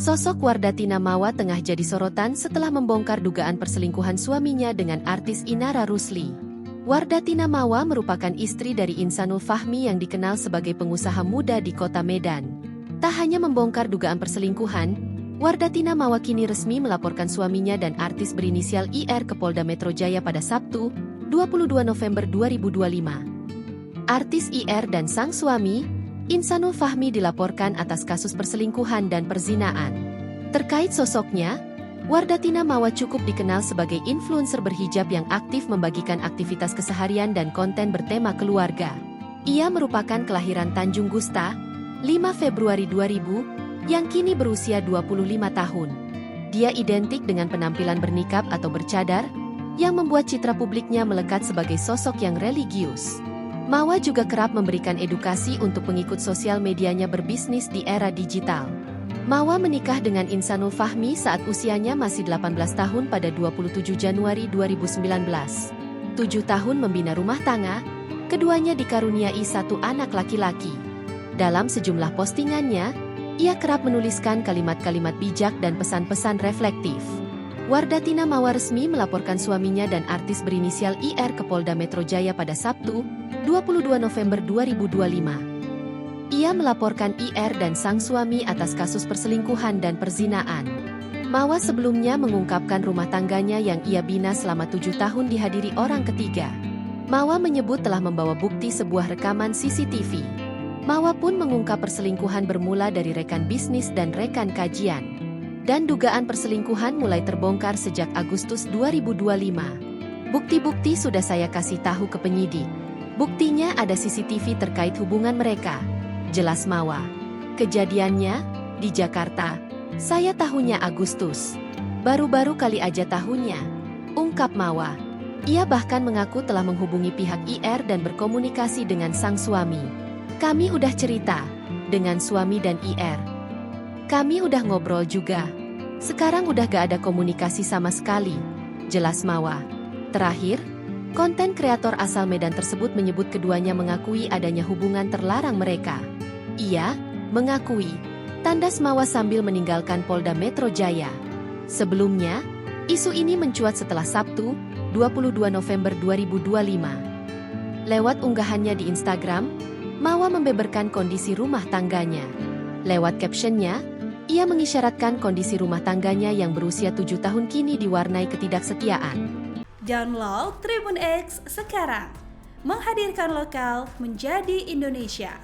Sosok Wardatina Mawa tengah jadi sorotan setelah membongkar dugaan perselingkuhan suaminya dengan artis Inara Rusli. Wardatina Mawa merupakan istri dari Insanul Fahmi yang dikenal sebagai pengusaha muda di kota Medan. Tak hanya membongkar dugaan perselingkuhan, Wardatina Mawa kini resmi melaporkan suaminya dan artis berinisial IR ke Polda Metro Jaya pada Sabtu, 22 November 2025. Artis IR dan sang suami, Insanul Fahmi, dilaporkan atas kasus perselingkuhan dan perzinaan. Terkait sosoknya, Wardatina Mawa cukup dikenal sebagai influencer berhijab yang aktif membagikan aktivitas keseharian dan konten bertema keluarga. Ia merupakan kelahiran Tanjung Gusta, 5 Februari 2000, yang kini berusia 25 tahun. Dia identik dengan penampilan bernikab atau bercadar, yang membuat citra publiknya melekat sebagai sosok yang religius. Mawa juga kerap memberikan edukasi untuk pengikut sosial medianya berbisnis di era digital. Mawa menikah dengan Insanul Fahmi saat usianya masih 18 tahun pada 27 Januari 2019. 7 tahun membina rumah tangga, keduanya dikaruniai satu anak laki-laki. Dalam sejumlah postingannya, ia kerap menuliskan kalimat-kalimat bijak dan pesan-pesan reflektif. Wardatina Mawa resmi melaporkan suaminya dan artis berinisial IR ke Polda Metro Jaya pada Sabtu, 22 November 2025. Ia melaporkan IR dan sang suami atas kasus perselingkuhan dan perzinaan. Mawa sebelumnya mengungkapkan rumah tangganya yang ia bina selama 7 tahun dihadiri orang ketiga. Mawa menyebut telah membawa bukti sebuah rekaman CCTV. Mawa pun mengungkap perselingkuhan bermula dari rekan bisnis dan rekan kajian. Dan dugaan perselingkuhan mulai terbongkar sejak Agustus 2025. Bukti-bukti sudah saya kasih tahu ke penyidik. Buktinya ada CCTV terkait hubungan mereka, jelas Mawa. Kejadiannya di Jakarta. Saya tahunya Agustus. Baru-baru kali aja tahunya, ungkap Mawa. Ia bahkan mengaku telah menghubungi pihak IR dan berkomunikasi dengan sang suami. Kami udah cerita dengan suami dan IR. Kami udah ngobrol juga. Sekarang udah gak ada komunikasi sama sekali, jelas Mawa. Terakhir, konten kreator asal Medan tersebut menyebut keduanya mengakui adanya hubungan terlarang mereka. Ia mengakui, tandas Mawa sambil meninggalkan Polda Metro Jaya. Sebelumnya, isu ini mencuat setelah Sabtu, 22 November 2025. Lewat unggahannya di Instagram, Mawa membeberkan kondisi rumah tangganya. Lewat captionnya, ia mengisyaratkan kondisi rumah tangganya yang berusia 7 tahun kini diwarnai ketidaksetiaan. Download Tribun X sekarang, menghadirkan lokal menjadi Indonesia.